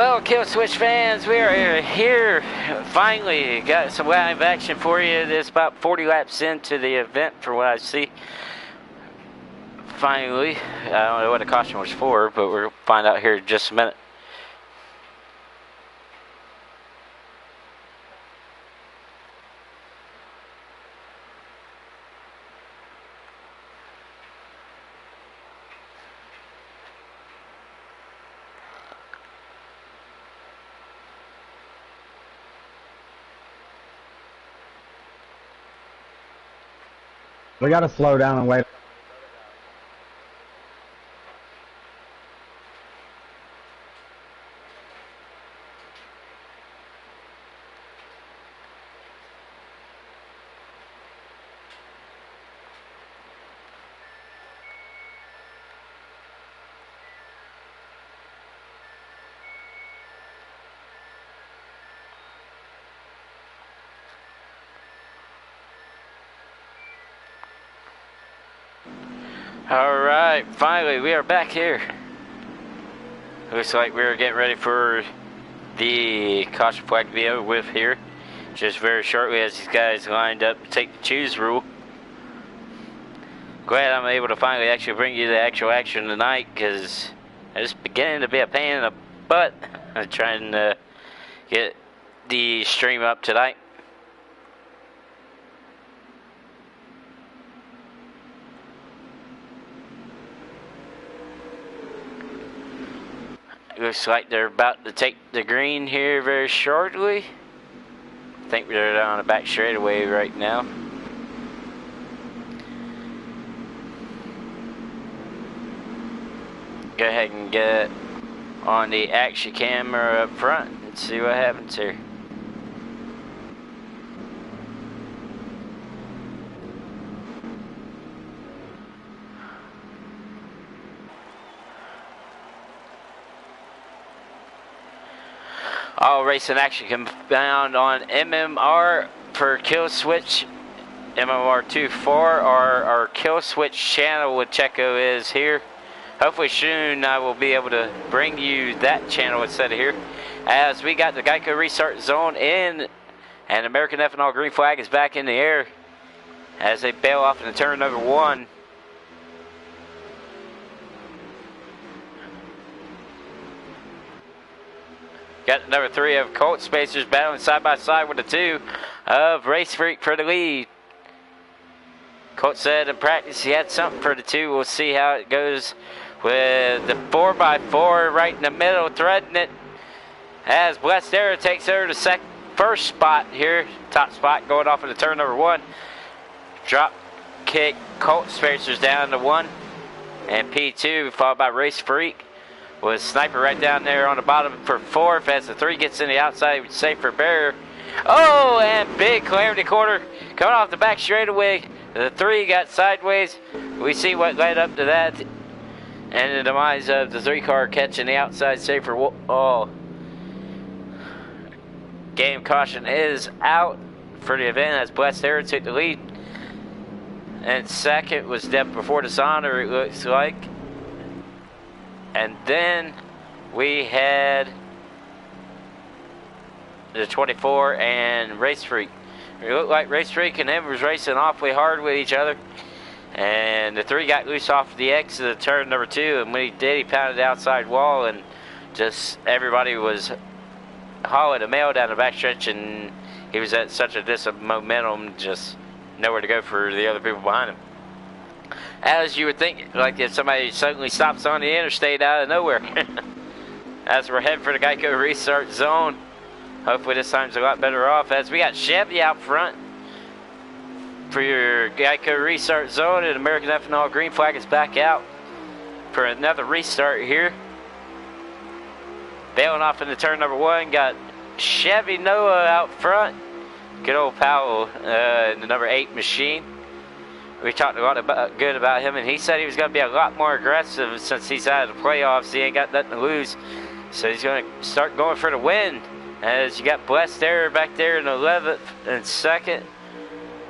Well, Kill Switch fans, we are here. Finally, got some live action for you. It's about 40 laps into the event, from what I see. Finally, I don't know what the caution was for, but we'll find out here in just a minute. We gotta slow down and wait. Alright, finally, we are back here. Looks like we're getting ready for the caution flag to be over with here. Just very shortly as these guys lined up to take the choose rule. Glad I'm able to finally actually bring you the actual action tonight, because it's beginning to be a pain in the butt. I'm trying to get the stream up tonight. Looks like they're about to take the green here very shortly. I think they're on the back straightaway right now. Go ahead and get on the action camera up front and see what happens here. All racing action can be found on MMR for Kill Switch, MMR24, or our Kill Switch channel with Checo is here. Hopefully soon I will be able to bring you that channel instead of here, as we got the Geico restart zone in, and American Ethanol green flag is back in the air as they bail off into turn number 1. Got the number 3 of Colt Spacers battling side by side with the 2 of Race Freak for the lead. Colt said in practice he had something for the 2. We'll see how it goes with the 4x4 right in the middle, threading it, as Blessed Arrow takes over the first spot here. Top spot going off into turn number 1. Drop kick Colt Spacers down to 1. And P2 followed by Race Freak, with Sniper right down there on the bottom for 4th, as the 3 gets in the outside safer barrier. Oh, and big calamity corner coming off the back straightaway. The 3 got sideways. We see what led up to that, and the demise of the 3 car catching the outside safer wall. Game caution is out for the event as Blessed Arrow took the lead. And second was Death Before Dishonor, it looks like. And then we had the 24 and Race Freak. It looked like Race Freak and him was racing awfully hard with each other. And the 3 got loose off the exit of turn number 2. And when he did, he pounded the outside wall. And just everybody was hauling a mail down the backstretch. And he was at such a momentum, just nowhere to go for the other people behind him. As you would think, like if somebody suddenly stops on the interstate out of nowhere. As we're heading for the Geico restart zone. Hopefully this time's a lot better off, as we got Chevy out front for your Geico restart zone, and American Ethanol green flag is back out for another restart here. Bailing off into turn number 1, got Chevy Noah out front. Good old Powell, the number 8 machine. We talked a lot good about him, and he said he was going to be a lot more aggressive since he's out of the playoffs. He ain't got nothing to lose, so he's going to start going for the win. As you got Blessed Arrow back there in 11th and 2nd,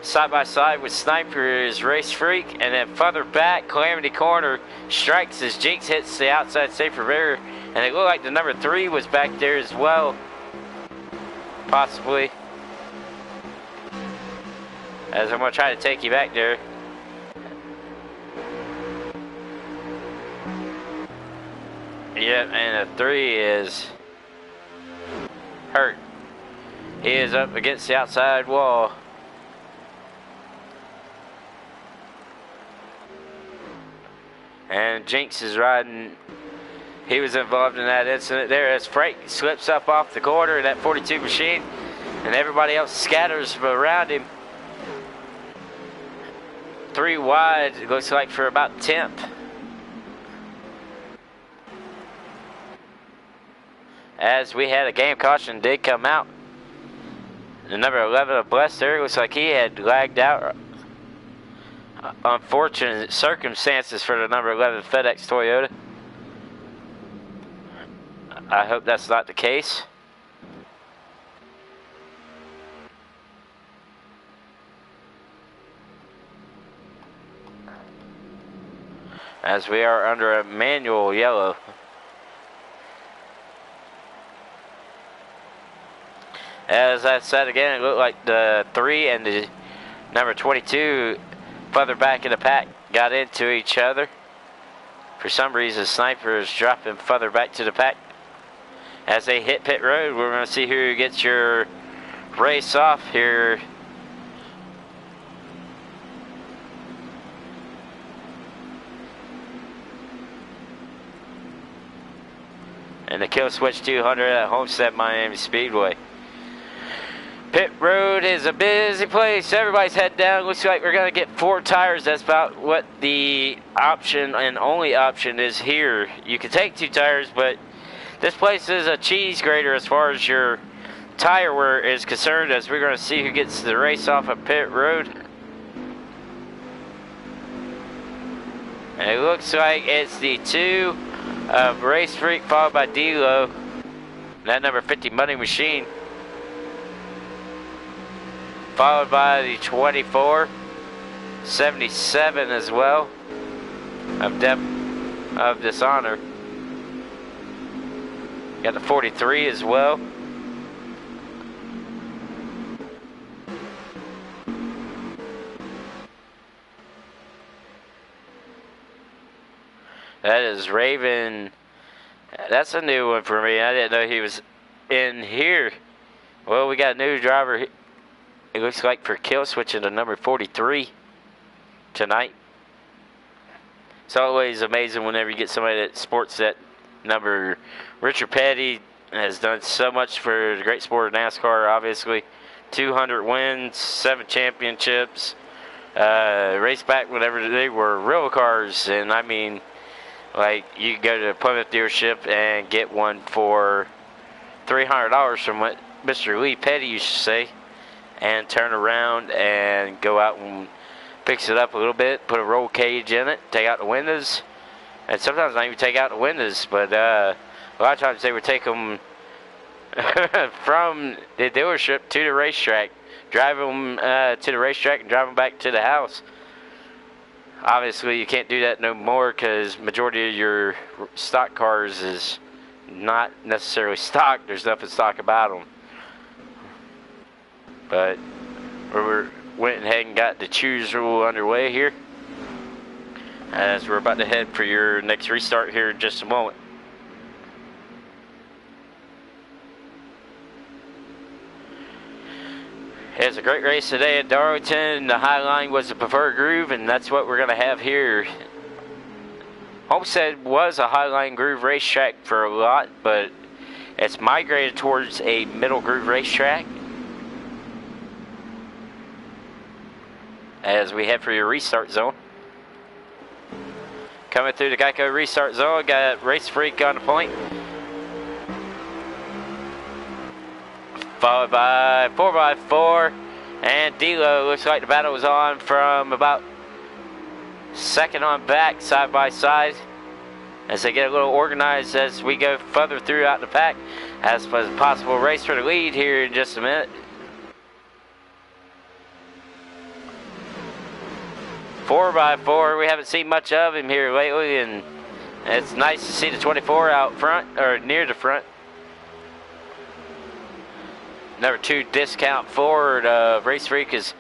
side by side with Sniper's Race Freak, and then further back, Calamity Corner strikes as Jinx hits the outside safer rear, and it looked like the number 3 was back there as well, possibly. As I'm going to try to take you back there. Yep, and the 3 is hurt. He is up against the outside wall. And Jinx is riding. He was involved in that incident there as Frank slips up off the corner in that 42 machine, and everybody else scatters around him. 3 wide, it looks like, for about 10th. As we had a game caution did come out. The number 11 of Blester looks like he had lagged out. Unfortunate circumstances for the number 11 FedEx Toyota. I hope that's not the case. As we are under a manual yellow. As I said again, it looked like the 3 and the number 22 further back in the pack got into each other. For some reason, Sniper is dropping further back to the pack. As they hit pit road, we're going to see who gets your race off here. And the Kill Switch 200 at Homestead Miami Speedway. Pit road is a busy place. Everybody's heading down. Looks like we're going to get 4 tires. That's about what the option and only option is here. You can take 2 tires, but this place is a cheese grater as far as your tire wear is concerned, as we're going to see who gets the race off of pit road. And it looks like it's the 2 of Race Freak followed by D-Lo. That number 50 Money Machine. Followed by the 24, 77 as well, of Dishonor. Got the 43 as well. That is Raven. That's a new one for me. I didn't know he was in here. Well, we got a new driver. It looks like for Kill Switching to number 43 tonight. It's always amazing whenever you get somebody that sports that number. Richard Petty has done so much for the great sport of NASCAR, obviously. 200 wins, 7 championships. Race back whenever they were real cars. And I mean, like, you could go to a Plymouth dealership and get one for $300 from what Mr. Lee Petty used to say. And turn around and go out and fix it up a little bit, put a roll cage in it, take out the windows, and sometimes not even take out the windows, but a lot of times they would take them from the dealership to the racetrack, drive them to the racetrack and drive them back to the house. Obviously you can't do that no more because majority of your stock cars is not necessarily stock. There's nothing stock about them. But we went ahead and got the choose rule underway here, as we're about to head for your next restart here in just a moment. It's a great race today at Darlington. The high line was the preferred groove, and that's what we're going to have here. Homestead was a high line groove racetrack for a lot, but it's migrated towards a middle groove racetrack. As we head for your restart zone. Coming through the Geico restart zone, got Race Freak on the point. Followed by 4x4 and D-Lo. Looks like the battle was on from about second on back, side by side, as they get a little organized as we go further throughout the pack, as was a possible race for the lead here in just a minute. 4x4. We haven't seen much of him here lately, and it's nice to see the 24 out front, or near the front. Number 2 Discount Ford Race Freak has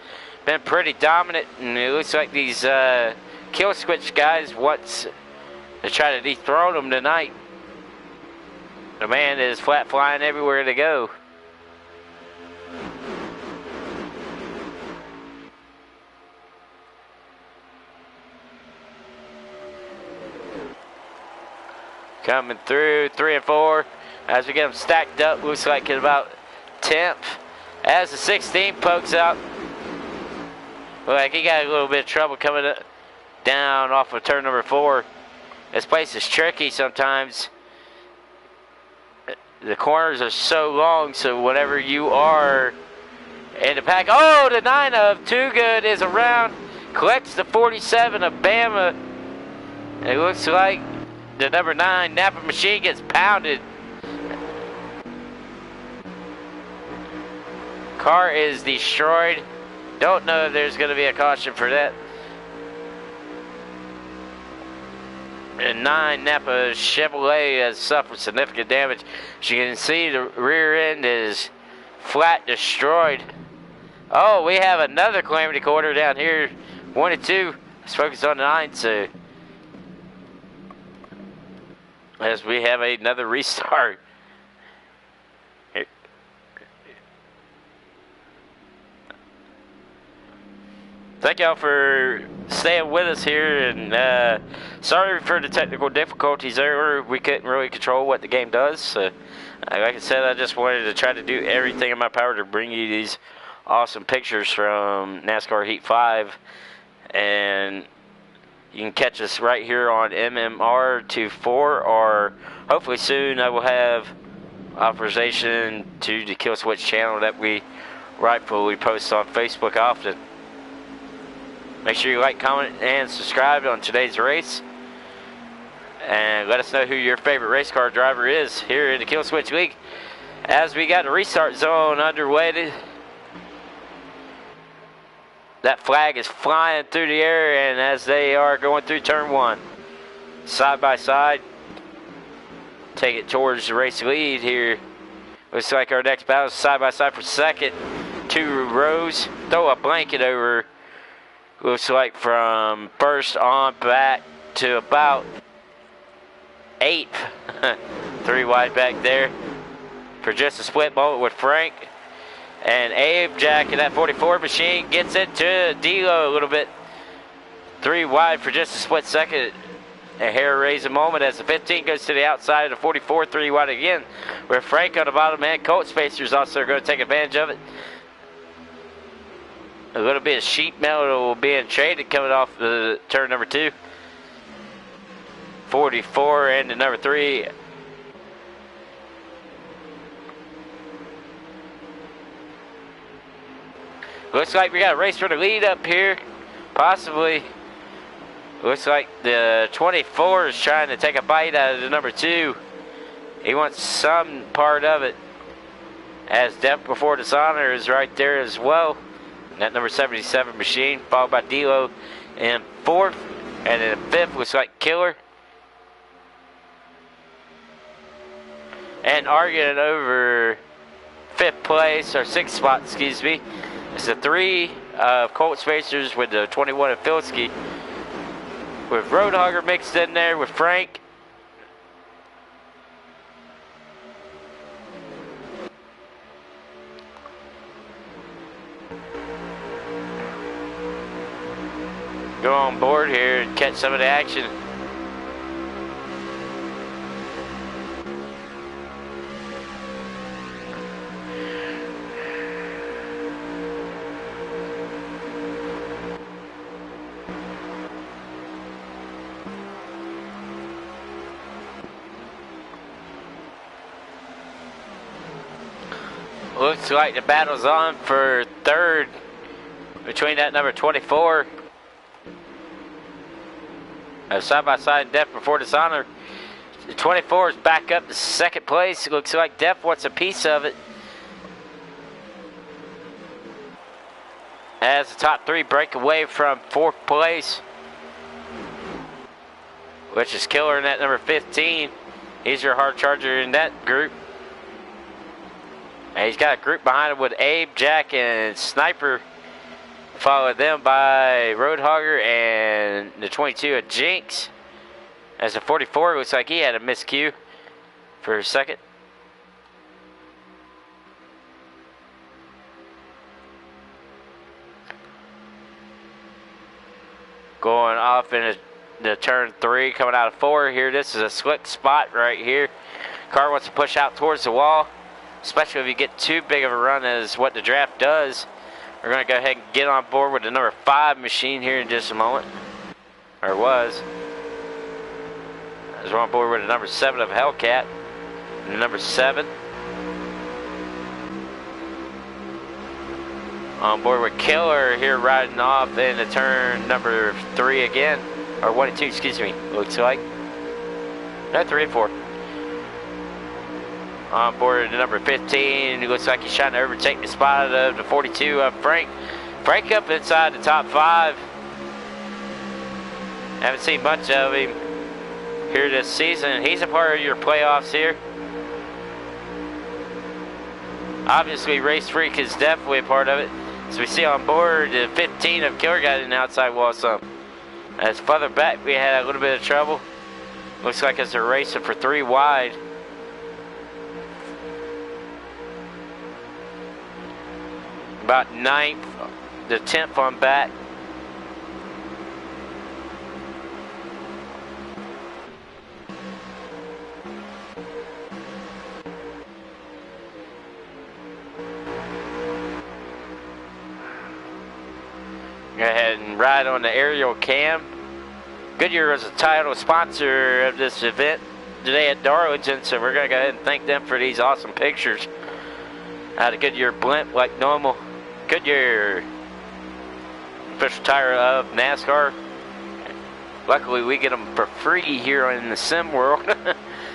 been pretty dominant, and it looks like these kill switch guys want to try to dethrone them tonight. The man is flat flying everywhere to go. Coming through 3 and 4 as we get them stacked up. Looks like at about 10th. As the 16 pokes out, like he got a little bit of trouble coming down off of turn number 4. This place is tricky sometimes. The corners are so long, so whenever you are in the pack, oh, the 9 of Too Good is around, collects the 47 of Bama. It looks like the number 9 Napa Machine gets pounded. Car is destroyed. Don't know if there's going to be a caution for that. And 9 Napa Chevrolet has suffered significant damage. As you can see, the rear end is flat destroyed. Oh, we have another calamity quarter down here. 1 and 2. Let's focus on the 9. So, as we have another restart. Thank y'all for staying with us here, and sorry for the technical difficulties there. We couldn't really control what the game does. So, like I said, I just wanted to try to do everything in my power to bring you these awesome pictures from NASCAR Heat 5. And you can catch us right here on MMR24, or hopefully soon I will have authorization to the Kill Switch channel that we rightfully post on Facebook often. Make sure you like, comment, and subscribe on today's race. And let us know who your favorite race car driver is here in the Kill Switch League. As we got the restart zone underway, that flag is flying through the air, and as they are going through turn 1, side by side, take it towards the race lead here. Looks like our next battle is side by side for second. 2 rows. Throw a blanket over. Looks like from first on back to about 8th. 3 wide back there for just a split moment with Frank. And Abe Jack in that 44 machine gets into D'Lo a little bit. 3 wide for just a split second. A hair raising moment as the 15 goes to the outside of the 44, 3 wide again. With Frank on the bottom end. Colt Spacers also going to take advantage of it. A little bit of sheet metal being traded coming off the turn number 2. 44 and the number 3. Looks like we got a race for the lead up here. Possibly. Looks like the 24 is trying to take a bite out of the number 2. He wants some part of it. As Death Before Dishonor is right there as well. That number 77 machine, followed by D'Lo in 4th, and in 5th looks like Killer. And arguing over 5th place, or 6th spot, excuse me, it's the 3 of Colt Spacers with the 21 of Filsky, with Roadhogger mixed in there with Frank. Go on board here and catch some of the action. Looks like the battle's on for 3rd between that number 24. Side by side, Death Before Dishonor. The 24 is back up to 2nd place. It looks like Death wants a piece of it. as the top three break away from fourth place, which is Killer in that number 15. He's your hard charger in that group. And he's got a group behind him with Abe, Jack, and Sniper. Followed them by Roadhogger and the 22 of Jinx. As the 44 looks like he had a miscue for a second. Going off in the turn 3, coming out of 4 here. This is a slick spot right here. Car wants to push out towards the wall, especially if you get too big of a run as what the draft does. We're going to go ahead and get on board with the number 5 machine here in just a moment. Or was. As we're on board with the number 7 of Hellcat. And the number 7. On board with Killer here riding off in the turn number 3 again. Or 1 and 2, excuse me, looks like. No, 3 and 4. On board with the number 15. It looks like he's trying to overtake the spot of the 42 of Frank. Frank up inside the top 5. Haven't seen much of him here this season. He's a part of your playoffs here. Obviously, Race Freak is definitely a part of it. As we see on board, the 15 of Killer got an outside wall some. As further back, we had a little bit of trouble. Looks like it's a racing for 3 wide. About 9th, the 10th on back. Go ahead and ride on the aerial cam. Goodyear is a title sponsor of this event today at Darlington, so we're going to go ahead and thank them for these awesome pictures. Out of Goodyear blimp like normal. Goodyear, official tire of NASCAR. Luckily, we get them for free here in the sim world.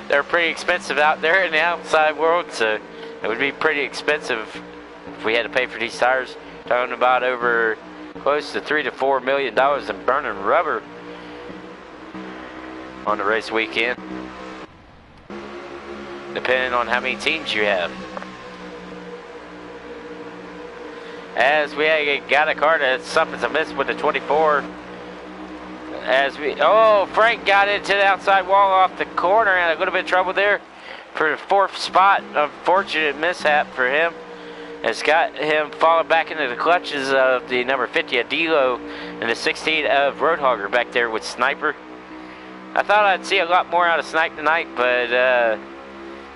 They're pretty expensive out there in the outside world, so it would be pretty expensive if we had to pay for these tires. Talking about over close to $3 to $4 million in burning rubber on the race weekend, depending on how many teams you have. As we got a car that suffers a miss with the 24. Frank got into the outside wall off the corner and a little bit of trouble there for the 4th spot. Unfortunate mishap for him. It's got him falling back into the clutches of the number 50 of D'Lo and the 16 of Roadhogger back there with Sniper. I thought I'd see a lot more out of Snipe tonight, but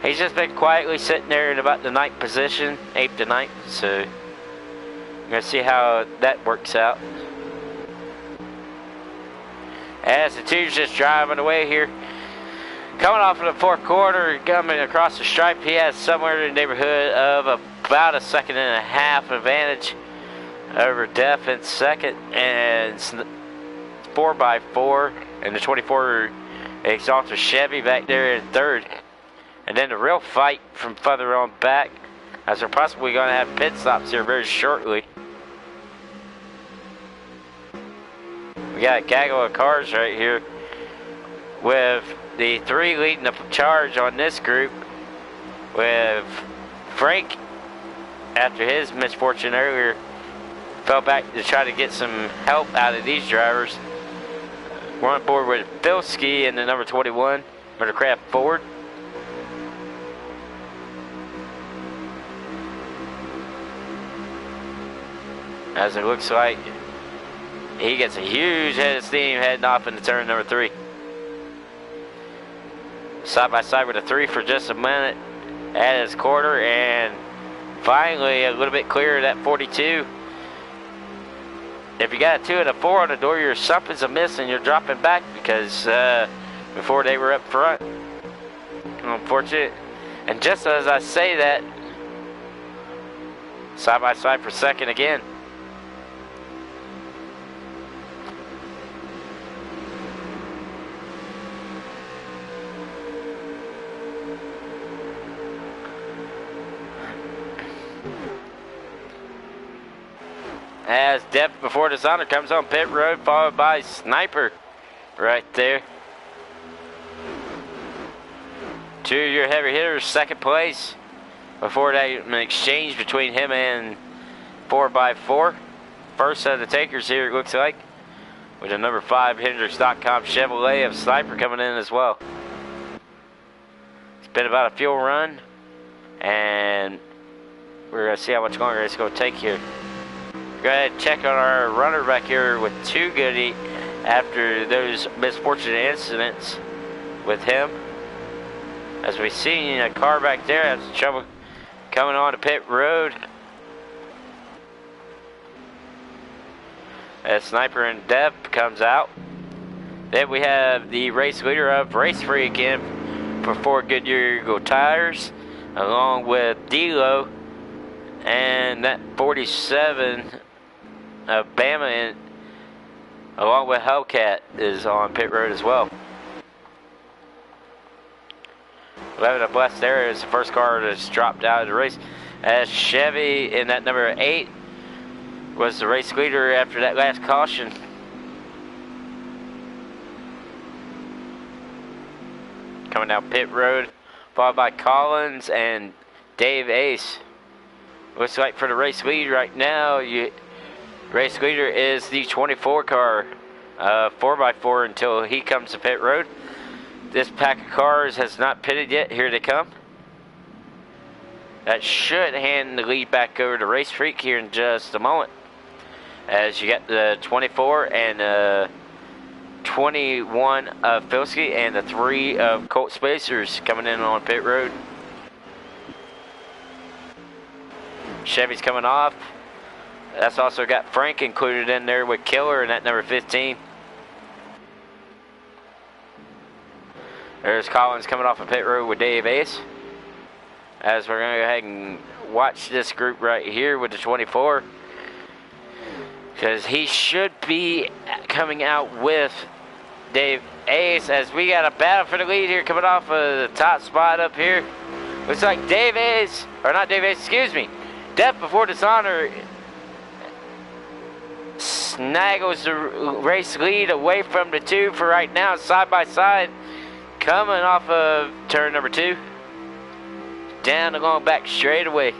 he's just been quietly sitting there in about the 9th position, 8th to 9th, so I'm going to see how that works out. As the two's just driving away here. Coming off of the 4th quarter, coming across the stripe, he has somewhere in the neighborhood of about a 1.5 second advantage over Def in 2nd, and 4x4, and the 24 Exalted Chevy back there in 3rd. And then the real fight from further on back, as we're possibly going to have pit stops here very shortly. We got a gaggle of cars right here with the 3 leading the charge on this group, with Frank, after his misfortune earlier, fell back to try to get some help out of these drivers. We're on board with Bilski in the number 21, Motorcraft Ford. As it looks like he gets a huge head of steam heading off into turn number 3. Side by side with a 3 for just a minute at his quarter, and finally a little bit clearer of that 42. If you got a 2 and a 4 on the door, your something's amiss and you're dropping back, because before they were up front. Unfortunate. And just as I say that, side by side for 2nd again. As Death Before Dishonor comes on pit road, followed by Sniper right there. Two of your heavy hitters, second place. Before that, an exchange between him and 4x4. First of the takers here, it looks like. With a number 5 Hendrix.com Chevrolet of Sniper coming in as well. It's been about a fuel run. And we're going to see how much longer it's going to take here. Go ahead and check on our runner back here with Too Goody after those misfortunate incidents with him. As we see a car back there has trouble coming on to pit road. As Sniper and Dev comes out. Then we have the race leader of Race Free again for 4 Goodyear Eagle tires, along with D-Lo and that 47 of Bama, and along with Hellcat is on pit road as well. 11 of Blessed there is the first car that's dropped out of the race, as Chevy in that number 8 was the race leader after that last caution. Coming down pit road, followed by Collins and Dave Ace. Looks like for the race lead right now, race leader is the 24 car, 4x4 until he comes to pit road. This pack of cars has not pitted yet. Here they come. That should hand the lead back over to Race Freak here in just a moment. As you got the 24 and 21 of Filsky and the 3 of Colt Spacers coming in on pit road. Chevy's coming off. That's also got Frank included in there with Killer and that number 15. There's Collins coming off of pit road with Dave Ace. As we're going to go ahead and watch this group right here with the 24. Because he should be coming out with Dave Ace, as we got a battle for the lead here coming off of the top spot up here. Looks like Dave Ace, or not Dave Ace, excuse me. Death Before Dishonor snaggles the race lead away from the 2 for right now, side by side. Coming off of turn number 2. Down the long back straightaway.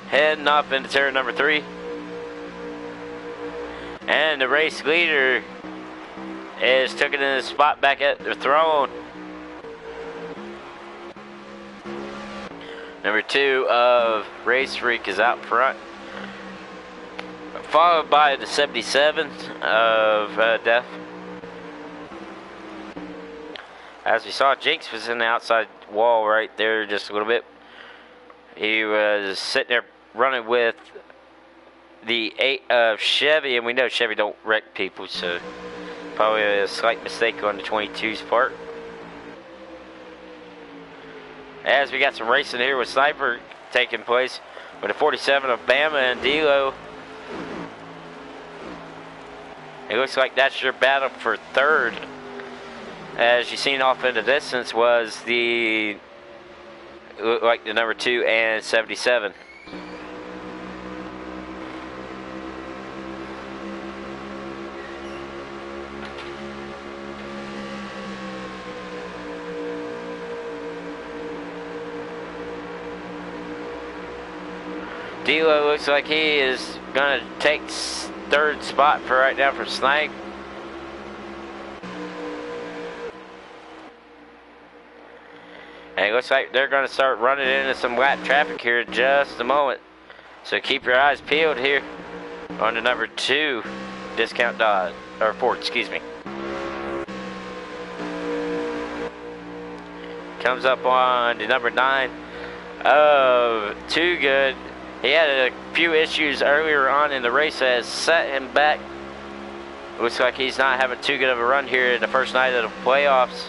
Heading off into turn number 3. And the race leader is taking in the spot back at the throne. Number 2 of Race Freak is out front. Followed by the 77 of Death. As we saw, Jinx was in the outside wall right there just a little bit. He was sitting there running with the 8 of Chevy, and we know Chevy don't wreck people, so probably a slight mistake on the 22's part. As we got some racing here with Sniper taking place with a 47 of Bama and D-Lo. It looks like that's your battle for 3rd. As you seen off in the distance was the, like the number 2 and 77. D-Lo looks like he is going to take 3rd spot for right now for Snipe. And it looks like they're going to start running into some lap traffic here in just a moment. So keep your eyes peeled here on the number 2 discount Dodge, or Ford, excuse me. Comes up on the number 9 of Too Good. He had a few issues earlier on in the race that has set him back. Looks like he's not having too good of a run here in the first night of the playoffs.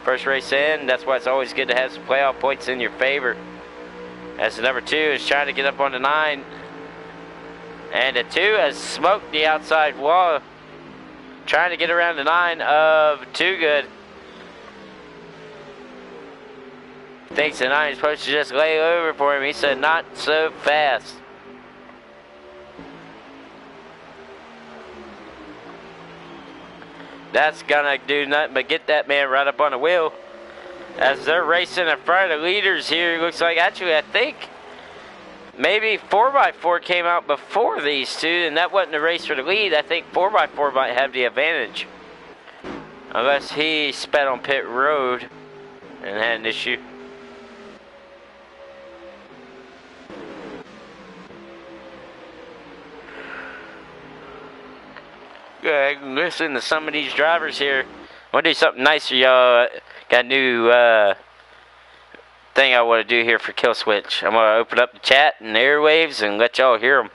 First race in, that's why it's always good to have some playoff points in your favor. As the number 2 is trying to get up on the 9. And the 2 has smoked the outside wall, trying to get around the 9 of Too Good. Thinks that I'm supposed to just lay over for him. He said, not so fast. That's gonna do nothing but get that man right up on the wheel. As they're racing in front of the leaders here, it looks like, actually, I think maybe 4x4 came out before these two, and that wasn't the race for the lead. I think 4x4 might have the advantage. Unless he sped on pit road and had an issue. Good, listen to some of these drivers here. I want to do something nice for y'all. Got a new thing I want to do here for Kill Switch. I'm going to open up the chat and the airwaves and let y'all hear them.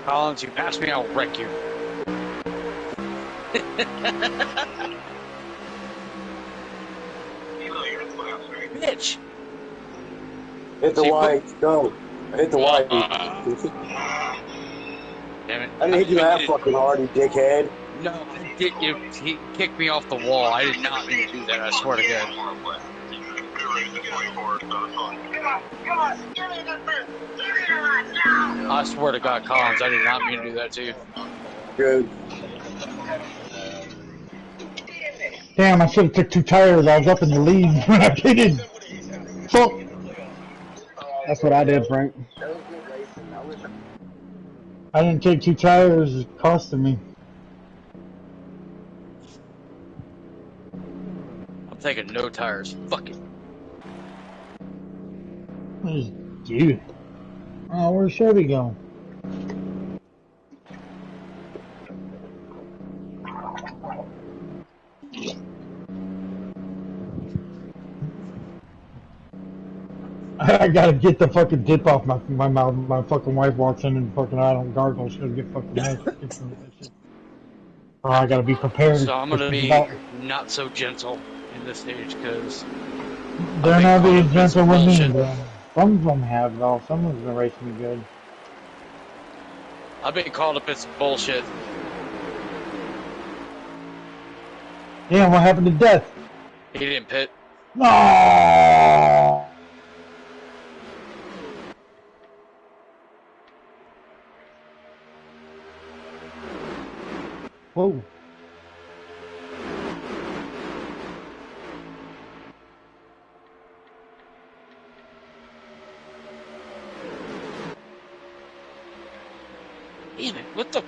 Collins, you pass me, I'll wreck you. Bitch! Hit the white, go. Hit the white. Damn it. I didn't hit you that fucking hard, you dickhead. No, he kicked me off the wall. I did not mean to do that, I swear to God. I swear to God, Collins, I did not mean to do that to you. Good. Damn, I should have took 2 tires. I was up in the lead when I pitted. Fuck. That's what I did, Frank. I didn't take 2 tires. It costed me. I'm taking no tires. Fuck it. Dude. Oh, where's Chevy go? I gotta get the fucking dip off my mouth. My fucking wife walks in and fucking I don't gargle. She'll get fucking mad. Oh, I gotta be prepared. So I'm gonna be not so gentle in this stage because they're not being gentle with me, bro. Some of them have though. Some of them race me good. I've been called up as bullshit. Damn, what happened to Death? He didn't pit. No. Whoa. Damn it, what the?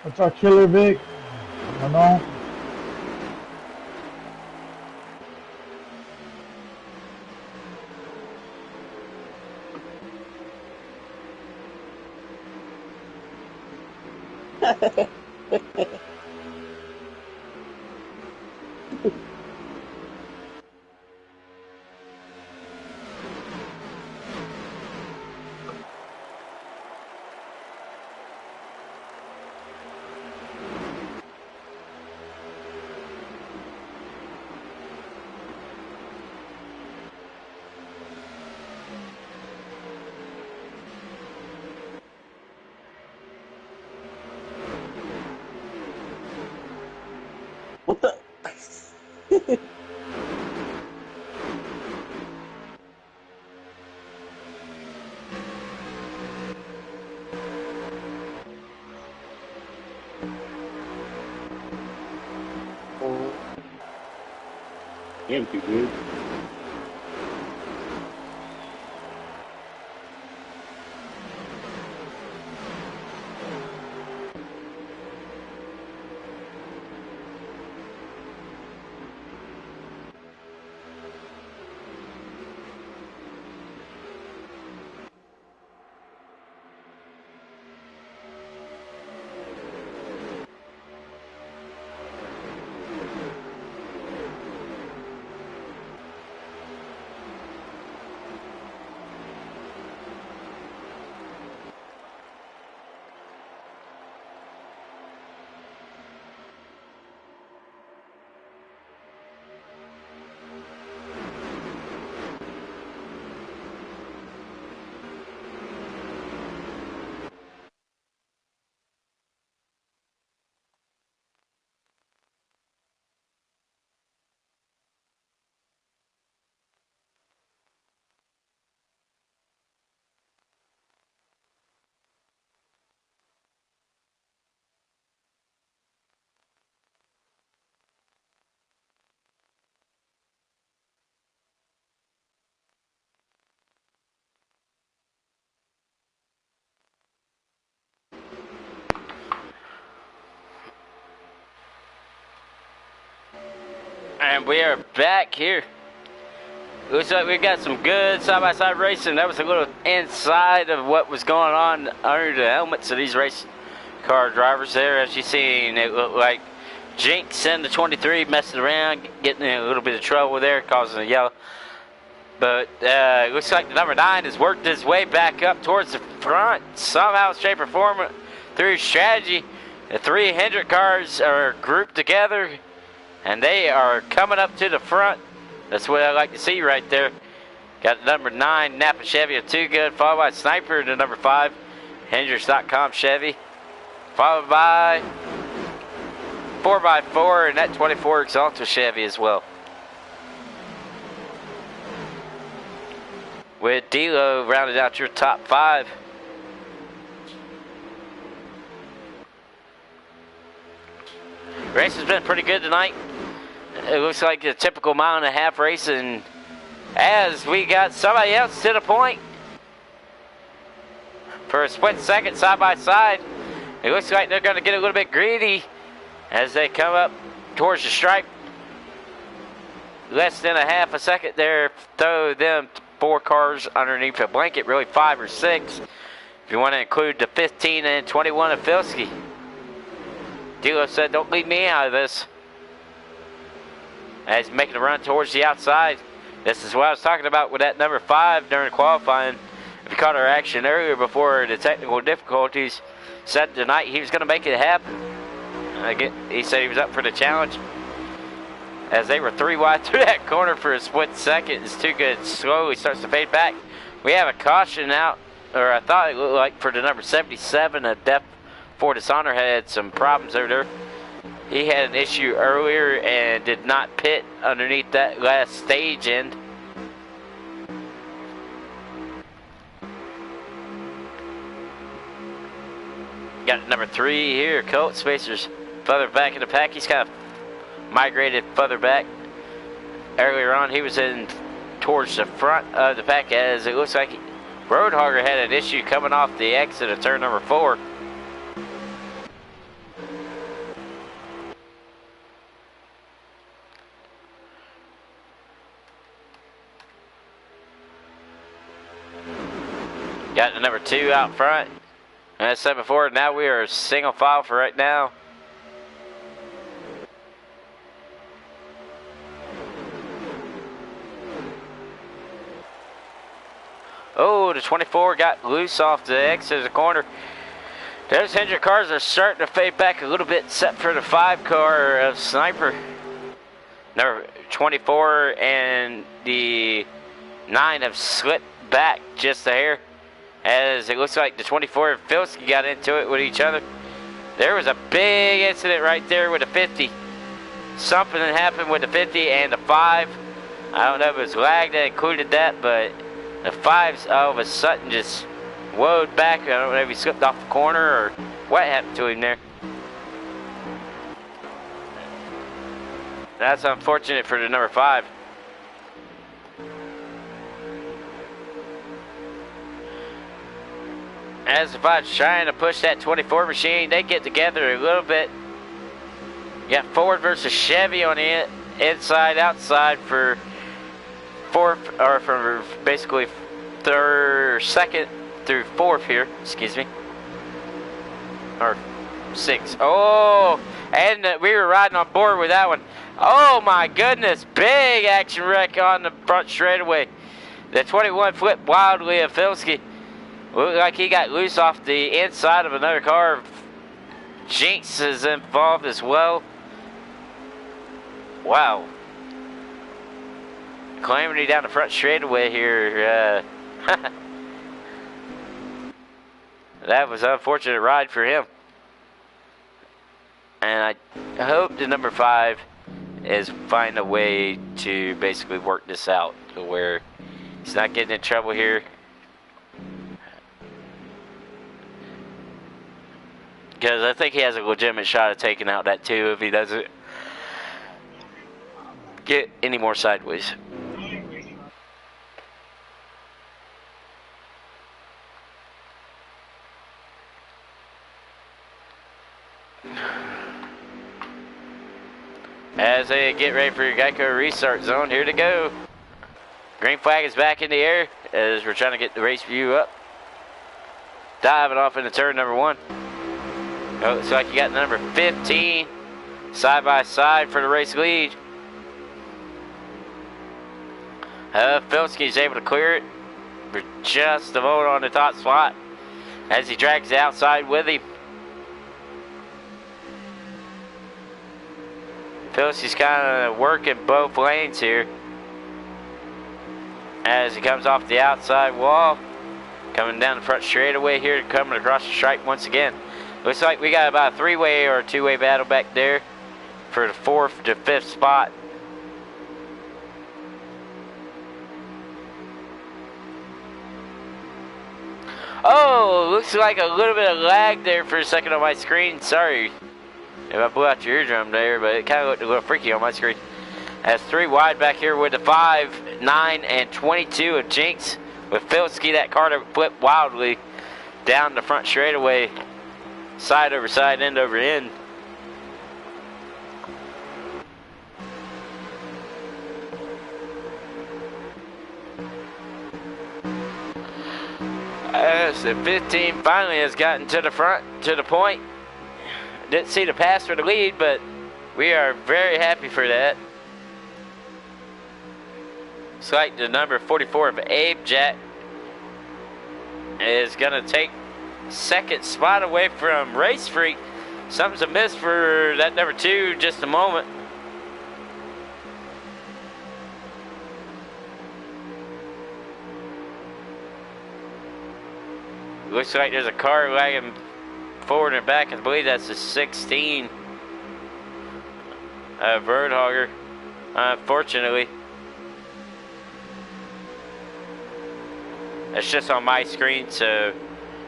What's our killer, Vic? I know. What the? Empty, dude. And we are back here. Looks like we got some good side-by-side racing. That was a little inside of what was going on under the helmets of these race car drivers there. As you seen, it looked like Jinx and the 23 messing around, getting in a little bit of trouble there, causing a yellow. But it looks like the number 9 has worked his way back up towards the front. Somehow, shape, or form, through strategy, the 3 Hendrick cars are grouped together, and they are coming up to the front. That's what I like to see right there. Got the number 9 Napa Chevy of Too Good, followed by Sniper, the number 5 Hendricks.com Chevy, followed by 4x4 and that 24 Exalta Chevy as well. With D-Lo rounded out your top 5. Race has been pretty good tonight. It looks like a typical mile-and-a-half race, and as we got somebody else to the point for a split second side by side. It looks like they're going to get a little bit greedy as they come up towards the stripe. Less than a half a second there, throw them 4 cars underneath a blanket, really 5 or 6 if you want to include the 15 and 21 of Filsky. Dilo said, don't leave me out of this. As he's making a run towards the outside. This is what I was talking about with that number 5 during qualifying. If you caught our action earlier before the technical difficulties, said tonight he was going to make it happen. Again, he said he was up for the challenge. As they were 3 wide through that corner for a split second. It's Too Good. Slowly starts to fade back. We have a caution out, or I thought it looked like, for the number 77 of Def for Dishonor had some problems over there. He had an issue earlier and did not pit underneath that last stage end. Got number 3 here, Colt Spacers, further back in the pack. He's kind of migrated further back. Earlier on, he was in towards the front of the pack, as it looks like Roadhogger had an issue coming off the exit of turn number 4. Got the number 2 out front. And as I said before, now we are single file for right now. Oh, the 24 got loose off the exit of the corner. Those Hendrick cars are starting to fade back a little bit, except for the 5 car of Sniper. Number 24 and the 9 have slipped back just a hair, as it looks like the 24 and Filsky got into it with each other. There was a big incident right there with the 50. Something happened with the 50 and the 5. I don't know if it was lag that included that, but the 5's all of a sudden just woed back. I don't know if he slipped off the corner or what happened to him there. That's unfortunate for the number 5. As the 5's trying to push that 24 machine, they get together a little bit. You got Ford versus Chevy on the inside, outside for fourth, or for basically second through fourth here. Excuse me, or 6. Oh, and we were riding on board with that one. Oh my goodness, big action wreck on the front straightaway. The 21 flipped wildly at Filsky. Looked like he got loose off the inside of another car. Jinx is involved as well. Wow. Calamity down the front straightaway here. That was an unfortunate ride for him. And I hope the number 5 is find a way to basically work this out to where he's not getting in trouble here. Because I think he has a legitimate shot at taking out that 2 if he doesn't get any more sideways. As they get ready for your Geico restart zone, here to go. Green flag is back in the air as we're trying to get the race view up. Diving off into turn number 1. Oh, looks like you got number 15 side by side for the race lead. Filsky's able to clear it for just a moment on the top spot as he drags the outside with him. Filsky's kind of working both lanes here as he comes off the outside wall, coming down the front straightaway here, coming across the stripe once again. Looks like we got about a 3-way or a 2-way battle back there for the 4th to 5th spot. Oh, looks like a little bit of lag there for a second on my screen. Sorry if I blew out your eardrum there, but it kind of looked a little freaky on my screen. That's 3 wide back here with the 5, 9, and 22 of Jinx. With Filsky, that car that flipped wildly down the front straightaway. Side over side, end over end. As the 15 finally has gotten to the front, to the point. Didn't see the pass for the lead, but we are very happy for that. Looks like the number 44 of Abe Jack is going to take second spot away from Race Freak. Something's amiss for that number 2 just a moment. Looks like there's a car lagging forward and back. I believe that's the 16 Birdhogger, unfortunately. It's just on my screen, so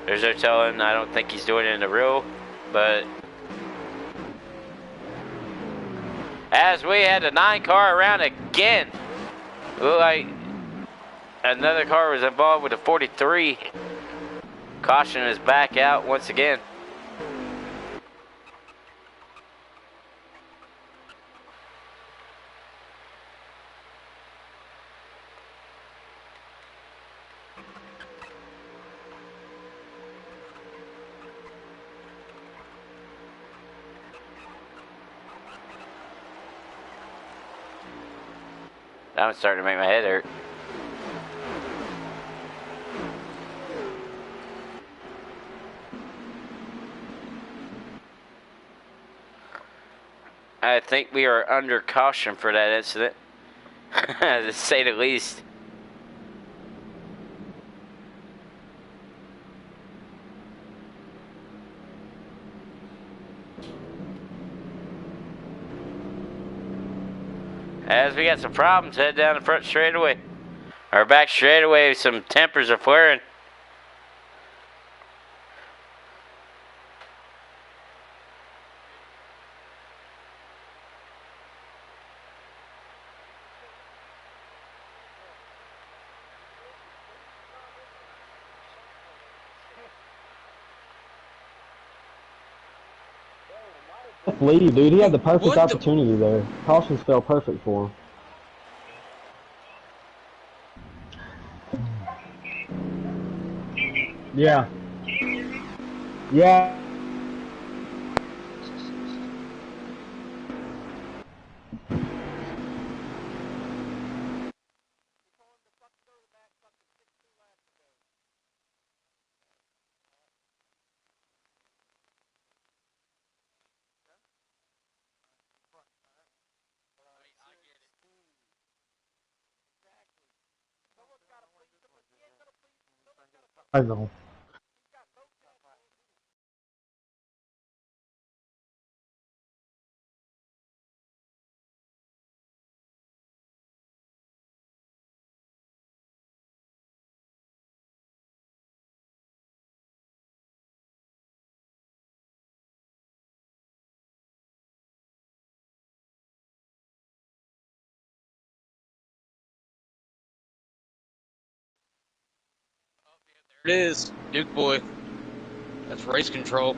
there's no telling. I don't think he's doing it in the real, but as we had the 9 car around again, looked like another car was involved with the 43. Caution is back out once again. That one's starting to make my head hurt. I think we are under caution for that incident, to say the least. As we got some problems, head down the front straightaway. Our back straightaway, some tempers are flaring. Let's leave, dude. He had the perfect What the? opportunity there. Cautions fell perfect for him. Yeah. Yeah. I know. There it is, Duke boy. That's race control.